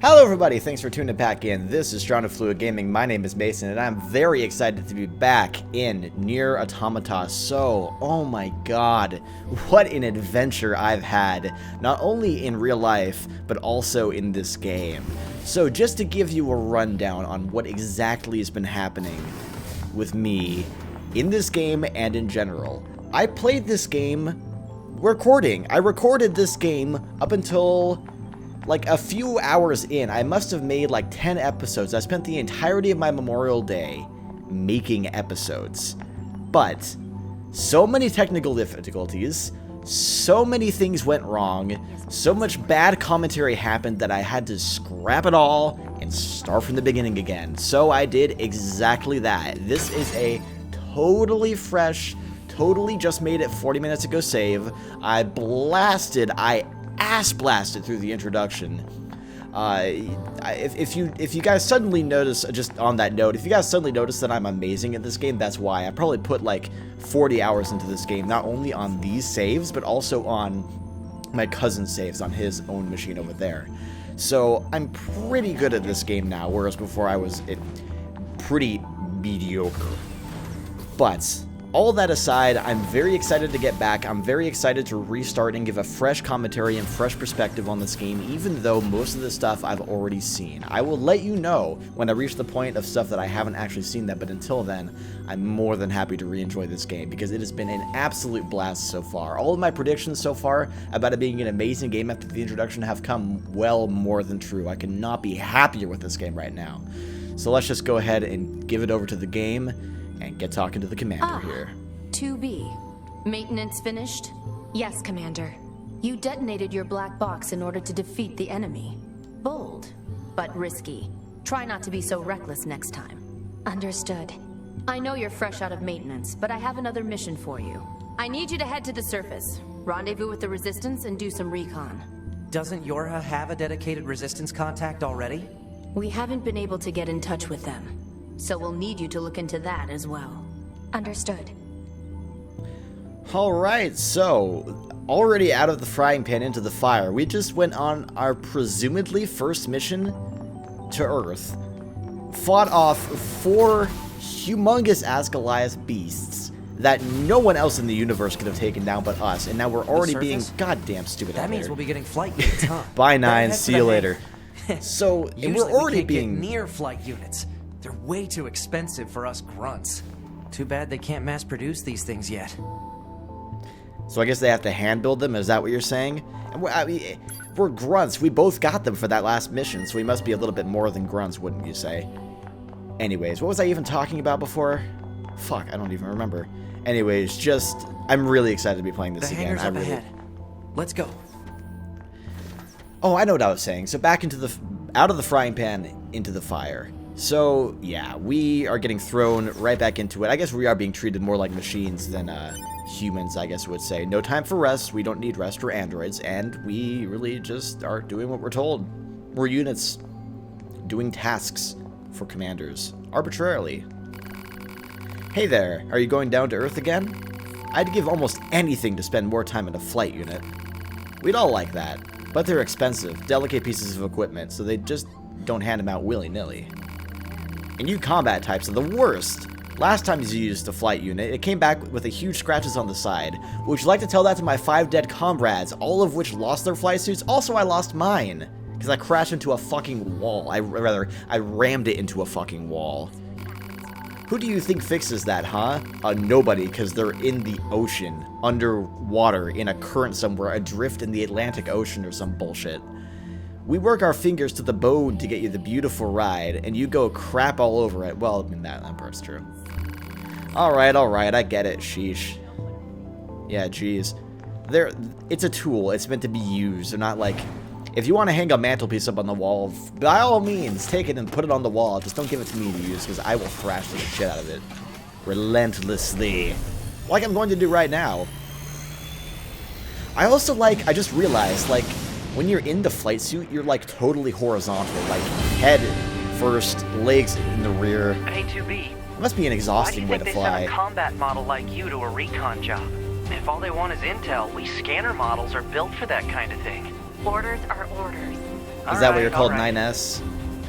Hello everybody, thanks for tuning back in. This is Fluid Gaming, my name is Mason, and I'm very excited to be back in NieR Automata. So, oh my god, what an adventure I've had, not only in real life, but also in this game. So just to give you a rundown on what exactly has been happening with me in this game and in general. I played this game recording. I recorded this game up until like a few hours in. I must have made like 10 episodes. I spent the entirety of my Memorial Day making episodes. But so many technical difficulties, so many things went wrong, so much bad commentary happened that I had to scrap it all and start from the beginning again. So I did exactly that. This is a totally fresh, totally just made it 40 minutes ago save. I ass blasted through the introduction. If you guys suddenly notice, just on that note, if you guys suddenly notice that I'm amazing at this game, that's why. I probably put like 40 hours into this game, not only on these saves, but also on my cousin's saves on his own machine over there. So I'm pretty good at this game now, whereas before I was pretty mediocre. But all that aside, I'm very excited to get back. I'm very excited to restart and give a fresh commentary and fresh perspective on this game, even though most of the stuff I've already seen. I will let you know when I reach the point of stuff that I haven't actually seen that, but until then, I'm more than happy to re-enjoy this game because it has been an absolute blast so far. All of my predictions so far about it being an amazing game after the introduction have come well more than true. I could not be happier with this game right now. So let's just go ahead and give it over to the game and get talking to the commander here. 2B. Maintenance finished? Yes, Commander. You detonated your black box in order to defeat the enemy. Bold, but risky. Try not to be so reckless next time. Understood. I know you're fresh out of maintenance, but I have another mission for you. I need you to head to the surface, rendezvous with the Resistance, and do some recon. Doesn't Yorha have a dedicated Resistance contact already? We haven't been able to get in touch with them. So we'll need you to look into that as well. Understood. Alright, so already out of the frying pan into the fire, we just went on our presumably first mission to Earth, fought off 4 humongous ass Goliath beasts that no one else in the universe could have taken down but us, and now we're already being goddamn stupid. That means we'll be getting flight units, huh? Bye, Nine. See you later. So, and we're already being NieR flight units. They're way too expensive for us grunts. Too bad they can't mass produce these things yet. So I guess they have to hand build them, is that what you're saying? And we're grunts, we both got them for that last mission, so we must be a little bit more than grunts, wouldn't you say? Anyways, what was I even talking about before? Fuck, I don't even remember. Anyways, just, I'm really excited to be playing this again. The hangar's up ahead. Let's go. Oh, I know what I was saying. So back out of the frying pan into the fire. So, yeah, we are getting thrown right back into it. I guess we are being treated more like machines than humans, I guess would say. No time for rest. We don't need rest. We're androids, and we really just are doing what we're told. We're units doing tasks for commanders, arbitrarily. Hey there, are you going down to Earth again? I'd give almost anything to spend more time in a flight unit. We'd all like that, but they're expensive, delicate pieces of equipment, so they just don't hand them out willy-nilly. And you combat types are the worst. Last time you used a flight unit, it came back with a huge scratches on the side. Would you like to tell that to my 5 dead comrades, all of which lost their flight suits? Also, I lost mine, because I crashed into a fucking wall. I rammed it into a fucking wall. Who do you think fixes that, huh? Nobody, because they're in the ocean, underwater, in a current somewhere, adrift in the Atlantic Ocean or some bullshit. We work our fingers to the bone to get you the beautiful ride, and you go crap all over it. Well, I mean, that part's true. Alright, I get it, sheesh. Yeah, geez. It's a tool, it's meant to be used. They're not like, if you want to hang a mantelpiece up on the wall, by all means, take it and put it on the wall. Just don't give it to me to use, because I will thrash the shit out of it. Relentlessly. Like I'm going to do right now. I also I just realized, when you're in the flight suit, you're totally horizontal, head first, legs in the rear. Hey, 2B. It must be an exhausting way to fly. Why do you think they send a combat model like you to a recon job? If all they want is intel, we scanner models are built for that kind of thing. Orders are orders. Is that what you're called, alright. 9S?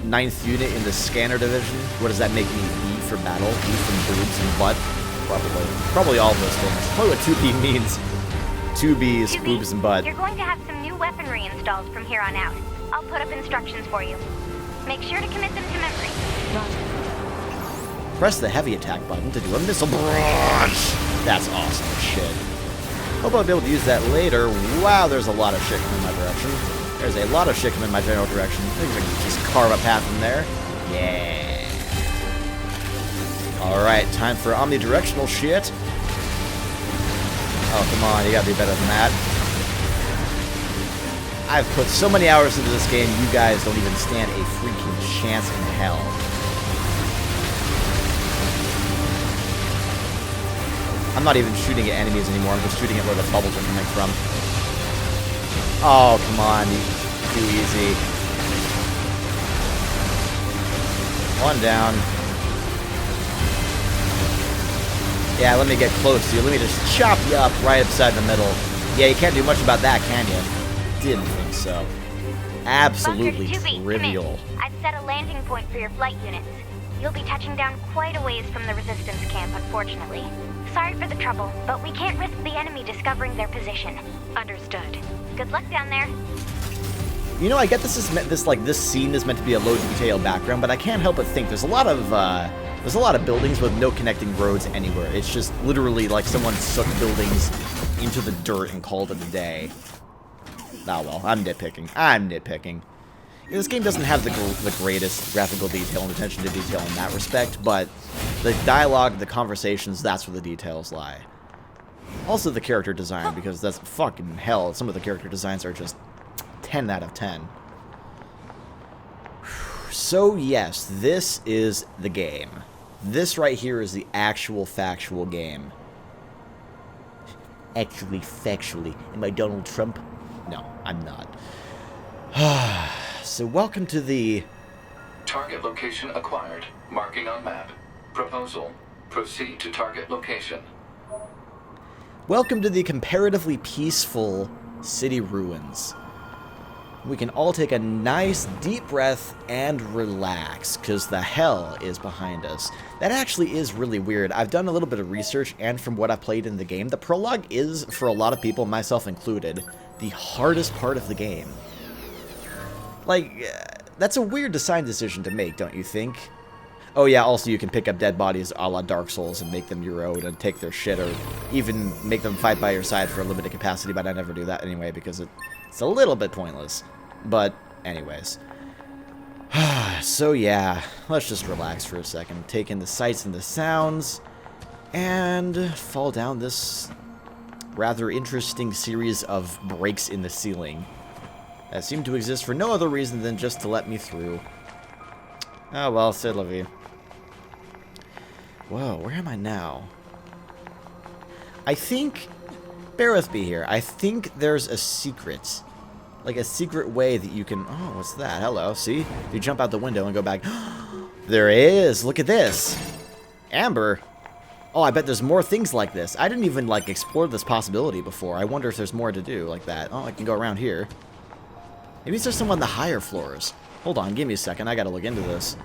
9th unit in the scanner division? What does that make me? B for battle? B for boobs and butt? Probably. Probably all of those things. Probably what 2B means. 2B is 2B, boobs and butt. You're going to have some new weaponry installed from here on out. I'll put up instructions for you. Make sure to commit them to memory. Press the heavy attack button to do a missile barrage. That's awesome shit. Hope I'll be able to use that later. Wow, there's a lot of shit coming in my direction. There's a lot of shit coming in my general direction. I think I can just carve a path from there. Yeah. Alright, time for omnidirectional shit. Oh, come on, you gotta be better than that. I've put so many hours into this game, you guys don't even stand a freaking chance in hell. I'm not even shooting at enemies anymore, I'm just shooting at where the bubbles are coming from. Oh, come on, too easy. One down. Yeah, let me get close to you. Let me just chop you up right upside the middle. Yeah, you can't do much about that, can you? Didn't think so. Absolutely Bunker 2B, trivial. commit. I've set a landing point for your flight units. You'll be touching down quite a ways from the resistance camp, unfortunately. Sorry for the trouble, but we can't risk the enemy discovering their position. Understood. Good luck down there. You know, I get this is this scene is meant to be a low detail background, but I can't help but think there's a lot of buildings with no connecting roads anywhere. It's just literally like someone sucked buildings into the dirt and called it a day. Ah, well, I'm nitpicking. You know, this game doesn't have the greatest graphical detail and attention to detail in that respect, but the dialogue, the conversations, that's where the details lie. Also the character design, because that's fucking hell. Some of the character designs are just 10 out of 10. So yes, this is the game. This right here is the actual factual game. Actually, factually. Am I Donald Trump? No, I'm not. So welcome to the... Target location acquired. Marking on map. Proposal. Proceed to target location. Welcome to the comparatively peaceful city ruins. We can all take a nice deep breath and relax, because the hell is behind us. That actually is really weird. I've done a little bit of research, and from what I played in the game, the prologue is, for a lot of people, myself included, the hardest part of the game. Like, that's a weird design decision to make, don't you think? Oh yeah, also you can pick up dead bodies a la Dark Souls and make them your own and take their shit, or even make them fight by your side for a limited capacity, but I never do that anyway because it's a little bit pointless. But anyways. So yeah, let's just relax for a second, take in the sights and the sounds, and fall down this rather interesting series of breaks in the ceiling that seem to exist for no other reason than just to let me through. Oh well, c'est la vie. Whoa, where am I now? I think... Bear with me here. I think there's a secret. Like a secret way that you can... Oh, what's that? Hello, see? If you jump out the window and go back... There is! Look at this! Amber! Oh, I bet there's more things like this. I didn't even, like, explore this possibility before. I wonder if there's more to do like that. Oh, I can go around here. Maybe there's some on the higher floors. Hold on, give me a second. I gotta look into this.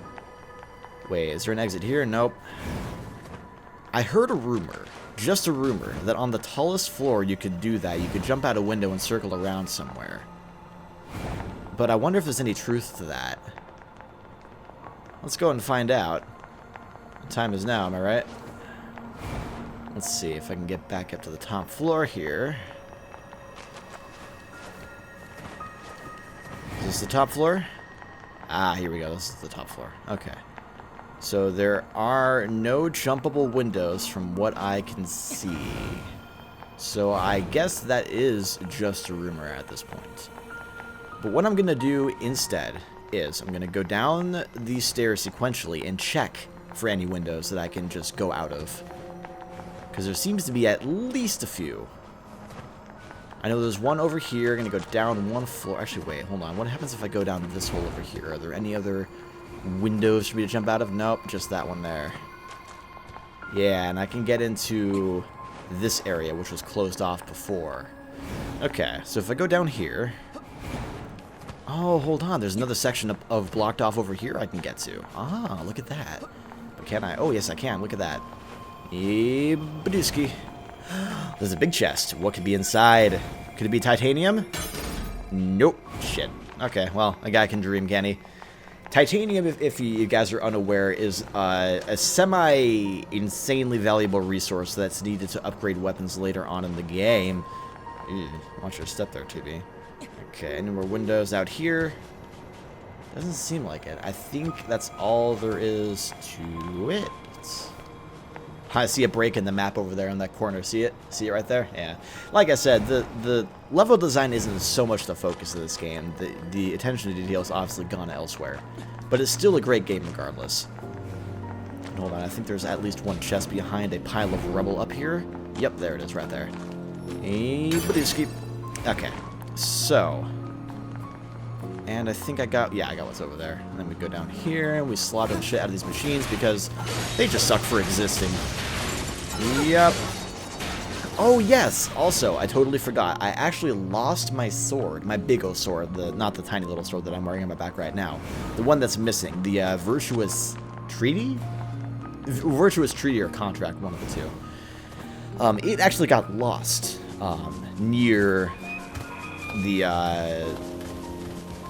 Wait, is there an exit here? Nope. I heard a rumor, just a rumor, that on the tallest floor you could do that. You could jump out a window and circle around somewhere. But I wonder if there's any truth to that. Let's go and find out. The time is now, am I right? Let's see if I can get back up to the top floor here. Is this the top floor? Ah, here we go. This is the top floor. Okay. So there are no jumpable windows from what I can see. So I guess that is just a rumor at this point. But what I'm going to do instead is I'm going to go down these stairs sequentially and check for any windows that I can just go out of. Because there seems to be at least a few. I know there's one over here. I'm going to go down one floor. Actually, wait, hold on. What happens if I go down this hole over here? Are there any other windows for me to jump out of? Nope, just that one there. Yeah, and I can get into this area, which was closed off before. Okay, so if I go down here, Oh, hold on. There's another section of blocked off over here I can get to. Ah, look at that. But can I? Oh, yes, I can. Look at that. Badooski. There's a big chest. What could be inside? Could it be titanium? Nope. Shit. Okay, well, a guy can dream, can he? Titanium, if you guys are unaware, is a semi-insanely valuable resource that's needed to upgrade weapons later on in the game. Ew, watch your step there, TB. Okay, any more windows out here? Doesn't seem like it. I think that's all there is to it. I see a break in the map over there in that corner. See it? See it right there? Yeah. Like I said, the level design isn't so much the focus of this game. The attention to detail is obviously gone elsewhere. But it's still a great game regardless. And hold on, I think there's at least one chest behind a pile of rubble up here. Yep, there it is right there. Okay, so... And I think I got what's over there. And then we go down here, and we slaughter the shit out of these machines because they just suck for existing. Yep. Oh, yes! Also, I totally forgot. I actually lost my sword, my big O sword, not the tiny little sword that I'm wearing on my back right now. The one that's missing, the Virtuous Treaty? Virtuous Treaty or Contract, one of the two. It actually got lost near the...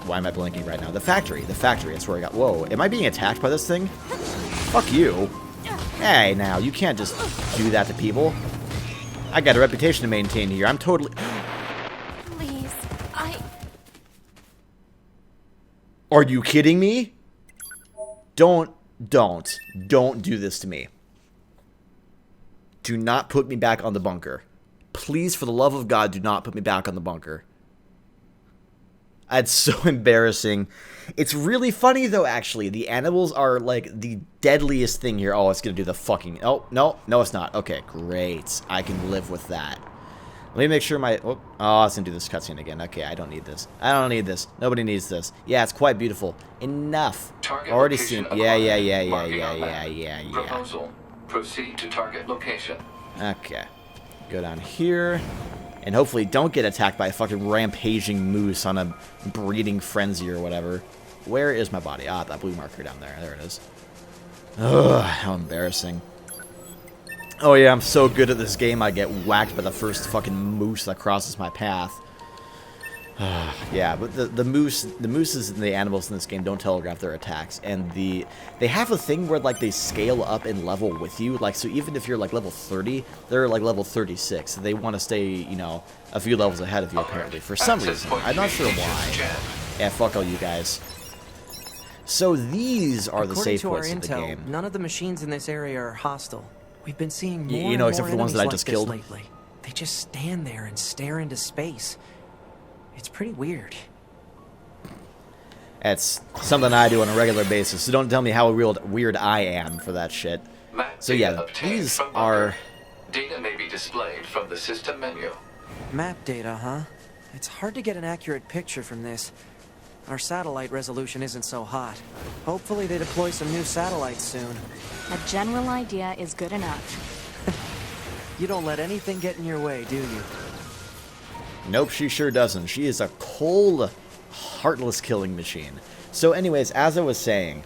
Why am I blinking right now? The factory. The factory. That's where I got... Whoa. Am I being attacked by this thing? Fuck you. Hey, now. You can't just do that to people. I got a reputation to maintain here. I'm totally... Please, Are you kidding me? Don't do this to me. Do not put me back on the bunker. Please, for the love of God, do not put me back on the bunker. That's so embarrassing. It's really funny, though, actually. The animals are, like, the deadliest thing here. Oh, it's going to do the fucking... Oh, no. No, it's not. Okay, great. I can live with that. Let me make sure my... Oh, it's going to do this cutscene again. Okay, I don't need this. I don't need this. Nobody needs this. Yeah, it's quite beautiful. Enough. Target Already location seen... Yeah. acquired. Proposal. Proceed to target location. Okay. Go down here. And hopefully don't get attacked by a fucking rampaging moose on a breeding frenzy or whatever. Where is my body? Ah, that blue marker down there. There it is. Ugh, how embarrassing. Oh yeah, I'm so good at this game I get whacked by the first fucking moose that crosses my path. Yeah, but the mooses and the animals in this game don't telegraph their attacks, and they have a thing where like they scale up in level with you. Like, so even if you're like level 30, they're like level 36. They want to stay, you know, a few levels ahead of you apparently for some reason. I'm not sure why. Yeah, fuck all you guys. So these are the safe points of the game. None of the machines in this area are hostile. We've been seeing more you know, except for the ones that I just killed lately. They just stand there and stare into space. It's pretty weird. It's something I do on a regular basis, so don't tell me how weird I am for that shit. So yeah, these are... Data may be displayed from the system menu. Map data, huh? It's hard to get an accurate picture from this. Our satellite resolution isn't so hot. Hopefully they deploy some new satellites soon. A general idea is good enough. You don't let anything get in your way, do you? Nope, she sure doesn't. She is a cold, heartless killing machine. So anyways, as I was saying,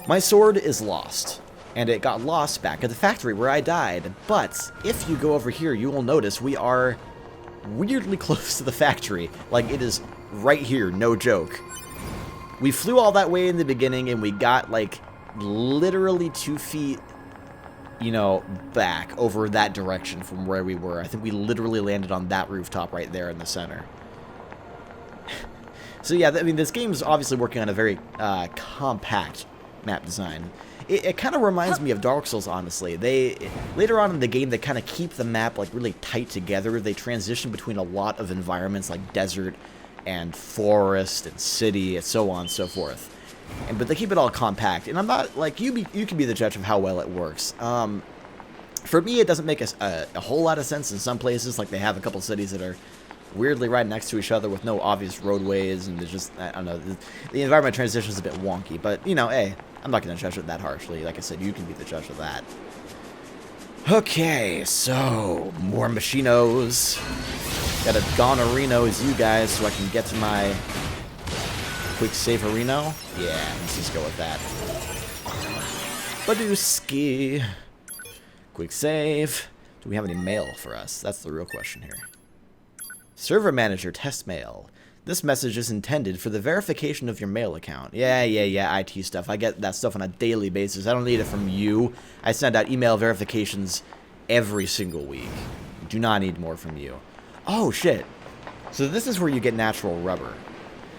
my sword is lost. And it got lost back at the factory where I died. But if you go over here, you will notice we are weirdly close to the factory. Like, it is right here, no joke. We flew all that way in the beginning, and we got, like, literally 2 feet... you know, back over that direction from where we were. I think we literally landed on that rooftop right there in the center. So yeah, I mean, this game is obviously working on a very compact map design. It kind of reminds me of Dark Souls, honestly. Later on in the game, they kind of keep the map like really tight together. They transition between a lot of environments like desert and forest and city and so on and so forth. But they keep it all compact, and I'm not, like, you can be the judge of how well it works. For me, it doesn't make a whole lot of sense in some places, like they have a couple cities that are weirdly right next to each other with no obvious roadways, and there's just, I don't know, the environment transition is a bit wonky, but, you know, hey, I'm not going to judge it that harshly. Like I said, you can be the judge of that. Okay, so, more machinos. Got a Gonorino as you guys so I can get to my quick save arena. Yeah, let's just go with that. Badooski. Quick save. Do we have any mail for us? That's the real question here. Server manager test mail. This message is intended for the verification of your mail account. Yeah, IT stuff. I get that stuff on a daily basis. I don't need it from you. I send out email verifications every single week. Do not need more from you. Oh, shit. So this is where you get natural rubber.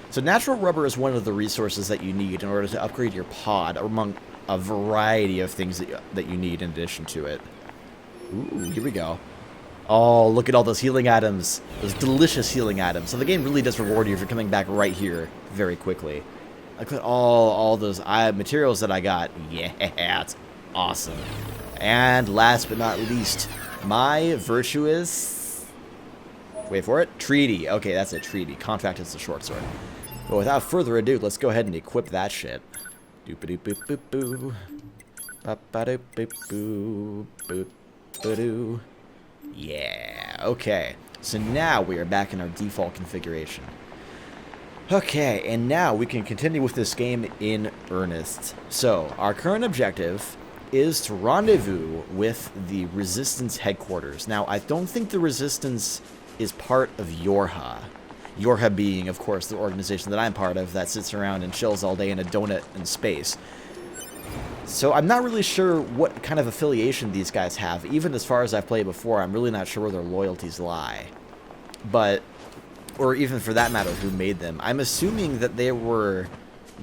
So natural rubber is one of the resources that you need in order to upgrade your pod, among a variety of things that you need in addition to it. Ooh, here we go. Oh, look at all those healing items. Those delicious healing items. So the game really does reward you for coming back right here very quickly. Look at all those materials that I got. Yeah, it's awesome. And last but not least, my virtuous... Wait for it. Treaty. Okay, that's a treaty. Contract is the short sword. But without further ado, let's go ahead and equip that shit. Doop-a-doop-boop-boop-boo. Ba-ba-doop-boop-boo. Boop-ba-doo. Yeah, okay. So now we are back in our default configuration. Okay, and now we can continue with this game in earnest. So, our current objective is to rendezvous with the Resistance headquarters. Now, I don't think the Resistance is part of Yorha. Yorha being, of course, the organization that I'm part of that sits around and chills all day in a donut in space. So I'm not really sure what kind of affiliation these guys have. Even as far as I've played before, I'm really not sure where their loyalties lie. But, or even for that matter, who made them. I'm assuming that they were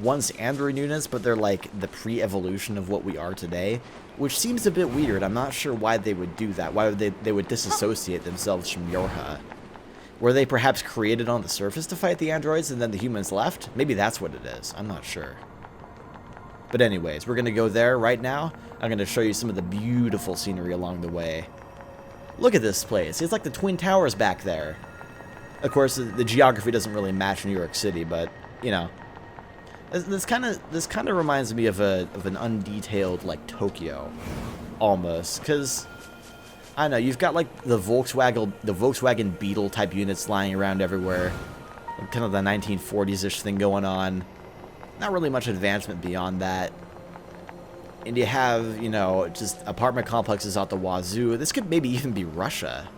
once android units, but they're like the pre-evolution of what we are today, which seems a bit weird. I'm not sure why they would do that. Why would they would disassociate themselves from Yorha? Were they perhaps created on the surface to fight the androids and then the humans left? Maybe that's what it is. I'm not sure. But anyways, we're going to go there right now. I'm going to show you some of the beautiful scenery along the way. Look at this place. It's like the Twin Towers back there. Of course, the geography doesn't really match New York City, but, you know. This kind of reminds me of an undetailed, like, Tokyo. Almost. Because, I don't know, you've got, like, the Volkswagen Beetle type units lying around everywhere. Kind of the 1940s-ish thing going on. Not really much advancement beyond that. And you have, you know, just apartment complexes out the wazoo. This could maybe even be Russia.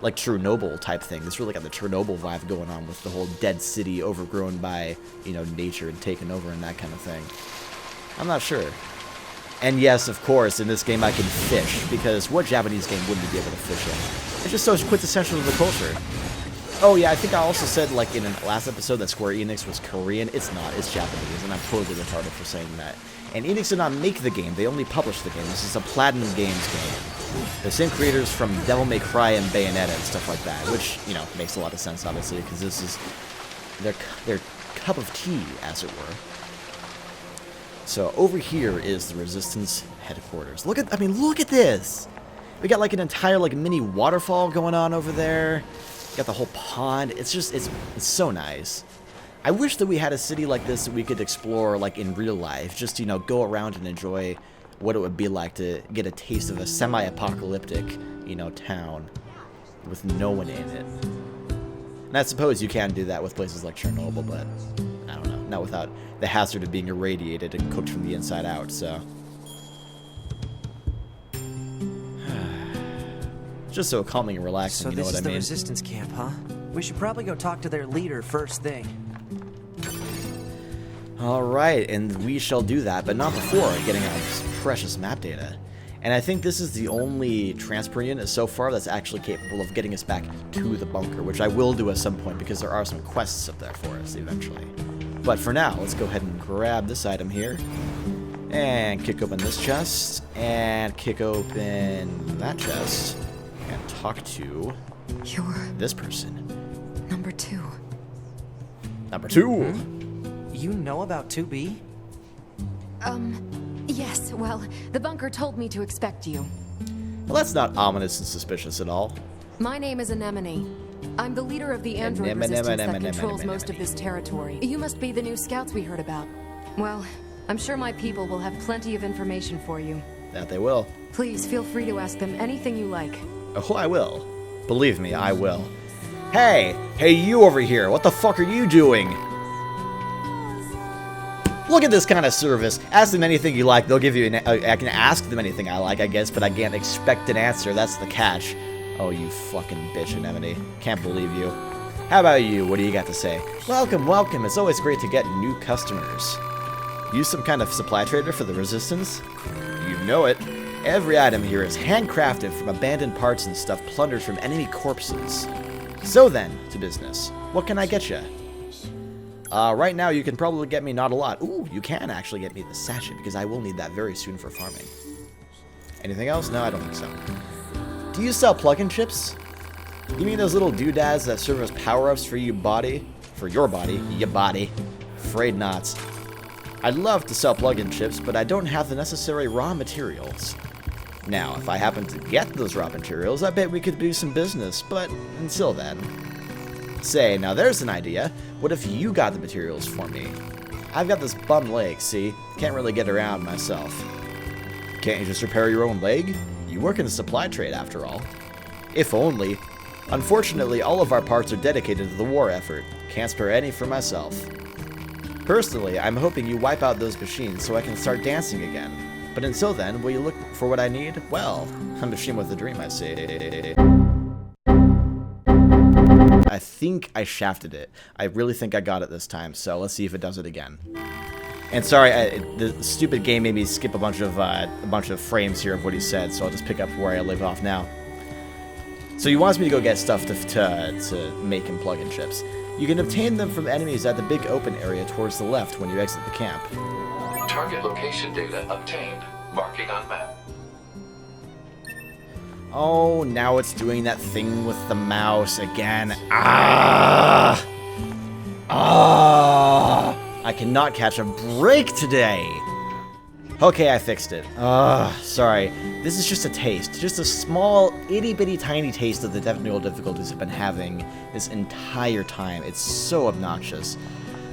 Like Chernobyl type thing. This really got the Chernobyl vibe going on with the whole dead city overgrown by, you know, nature and taken over and that kind of thing. I'm not sure. And yes, of course, in this game I can fish, because what Japanese game wouldn't be able to fish in? It's just so quintessential to the culture. Oh yeah, I think I also said, like, in the last episode that Square Enix was Korean. It's not, it's Japanese, and I'm totally retarded for saying that. And Enix did not make the game, they only published the game. This is a Platinum Games game. The same creators from Devil May Cry and Bayonetta and stuff like that, which, you know, makes a lot of sense, obviously, because this is their cup of tea, as it were. So, over here is the Resistance headquarters. Look at this! We got, like, an entire, like, mini waterfall going on over there. Got the whole pond. It's just, it's so nice. I wish that we had a city like this that we could explore, like, in real life. Just, you know, go around and enjoy what it would be like to get a taste of a semi-apocalyptic, you know, town with no one in it. And I suppose you can do that with places like Chernobyl, but I don't know. Not without the hazard of being irradiated and cooked from the inside out, so. Just so calming and relaxing, you know what I mean? So this is the Resistance camp, huh? We should probably go talk to their leader first thing. Alright, and we shall do that, but not before getting our precious map data. And I think this is the only transport unit so far that's actually capable of getting us back to the bunker, which I will do at some point because there are some quests up there for us eventually. But for now, let's go ahead and grab this item here. And kick open this chest. And kick open that chest. And talk to You're this person. number 2. Number 2! You know about 2B? Yes, well, the bunker told me to expect you. Well, that's not ominous and suspicious at all. My name is Anemone. I'm the leader of the android Anemone, resistance that anemone, controls anemone, most of this territory. You must be the new scouts we heard about. Well, I'm sure my people will have plenty of information for you. That they will. Please feel free to ask them anything you like. Oh, I will. Believe me, I will. Hey! Hey, you over here! What the fuck are you doing? Look at this kind of service. Ask them anything you like. They'll give you I can ask them anything I like, I guess, but I can't expect an answer. That's the catch. Oh, you fucking bitch, Anemone. Can't believe you. How about you? What do you got to say? Welcome, welcome. It's always great to get new customers. Use some kind of supply trader for the Resistance? You know it. Every item here is handcrafted from abandoned parts and stuff plundered from enemy corpses. So then, to business. What can I get you? Right now you can probably get me not a lot. Ooh, you can actually get me the sachet because I will need that very soon for farming. Anything else? No, I don't think so. Do you sell plug-in chips? You mean those little doodads that serve as power-ups for you body? For your body? Your body. Afraid not. I'd love to sell plug-in chips, but I don't have the necessary raw materials. Now, if I happen to get those raw materials, I bet we could do some business, but until then. Say, now there's an idea. What if you got the materials for me? I've got this bum leg, see? Can't really get around myself. Can't you just repair your own leg? You work in the supply trade, after all. If only. Unfortunately, all of our parts are dedicated to the war effort. Can't spare any for myself. Personally, I'm hoping you wipe out those machines so I can start dancing again. But until then, will you look for what I need? Well, a machine with a dream, I see. I think I shafted it. I really think I got it this time, so let's see if it does it again. And sorry, the stupid game made me skip a bunch of frames here of what he said, so I'll just pick up where I leave off now. So he wants me to go get stuff to make him plug-in chips. You can obtain them from enemies at the big open area towards the left when you exit the camp. Target location data obtained. Marking on map. Oh, now it's doing that thing with the mouse again. Ah! Ah! I cannot catch a break today. Okay, I fixed it. Sorry. This is just a taste. Just a small, itty-bitty tiny taste of the technical difficulties I've been having this entire time. It's so obnoxious.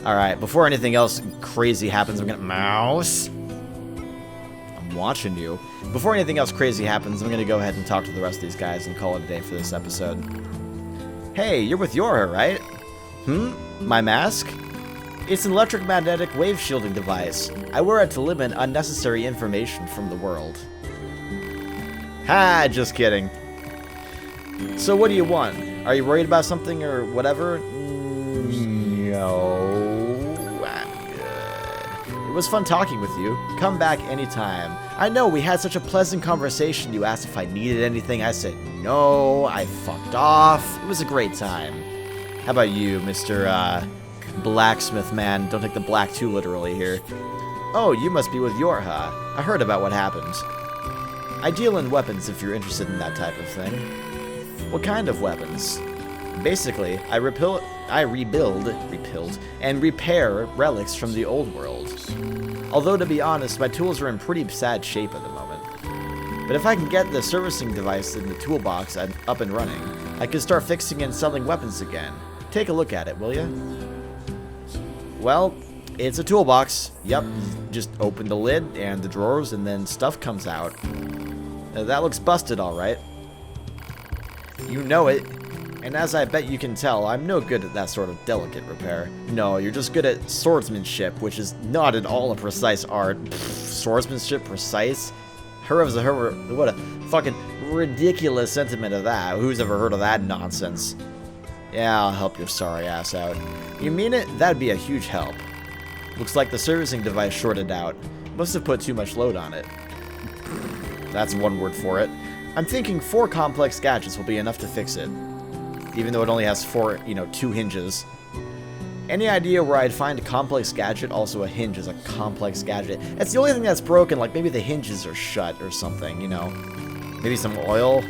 Alright, before anything else crazy happens, I'm gonna... Mouse? I'm watching you. Before anything else crazy happens, I'm gonna go ahead and talk to the rest of these guys and call it a day for this episode. Hey, you're with Yorha, right? My mask? It's an electromagnetic wave shielding device. I wear it to limit unnecessary information from the world. Ha, just kidding. So what do you want? Are you worried about something or whatever? No, I'm good. It was fun talking with you. Come back anytime. I know, we had such a pleasant conversation. You asked if I needed anything. I said no. I fucked off. It was a great time. How about you, Mr. Blacksmith man? Don't take the black too literally here. Oh, you must be with Yorha. I heard about what happened. I deal in weapons if you're interested in that type of thing. What kind of weapons? Basically, I rebuild and repair relics from the old world. Although, to be honest, my tools are in pretty sad shape at the moment. But if I can get the servicing device in the toolbox up and running, I can start fixing and selling weapons again. Take a look at it, will ya? Well, it's a toolbox. Yep, just open the lid and the drawers and then stuff comes out. That looks busted, alright. You know it. And as I bet you can tell, I'm no good at that sort of delicate repair. No, you're just good at swordsmanship, which is not at all a precise art. Swordsmanship precise? What a fucking ridiculous sentiment of that. Who's ever heard of that nonsense? Yeah, I'll help your sorry ass out. You mean it? That'd be a huge help. Looks like the servicing device shorted out. Must have put too much load on it. That's one word for it. I'm thinking 4 complex gadgets will be enough to fix it. Even though it only has 2 hinges. Any idea where I'd find a complex gadget? Also, a hinge is a complex gadget. It's the only thing that's broken, like maybe the hinges are shut or something, you know? Maybe some oil?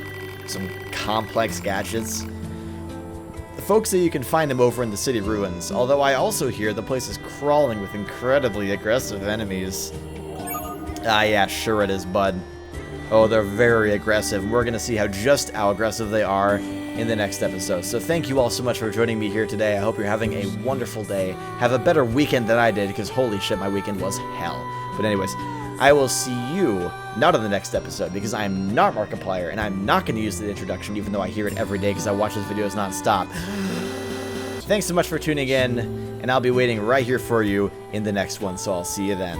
Some complex gadgets? The folks say you can find them over in the city ruins, although I also hear the place is crawling with incredibly aggressive enemies. Ah yeah, sure it is, bud. Oh, they're very aggressive. We're going to see just how aggressive they are in the next episode. So thank you all so much for joining me here today. I hope you're having a wonderful day. Have a better weekend than I did, because holy shit, my weekend was hell. But anyways, I will see you not on the next episode, because I am not Markiplier, and I'm not going to use the introduction, even though I hear it every day because I watch those videos nonstop. Thanks so much for tuning in, and I'll be waiting right here for you in the next one, so I'll see you then.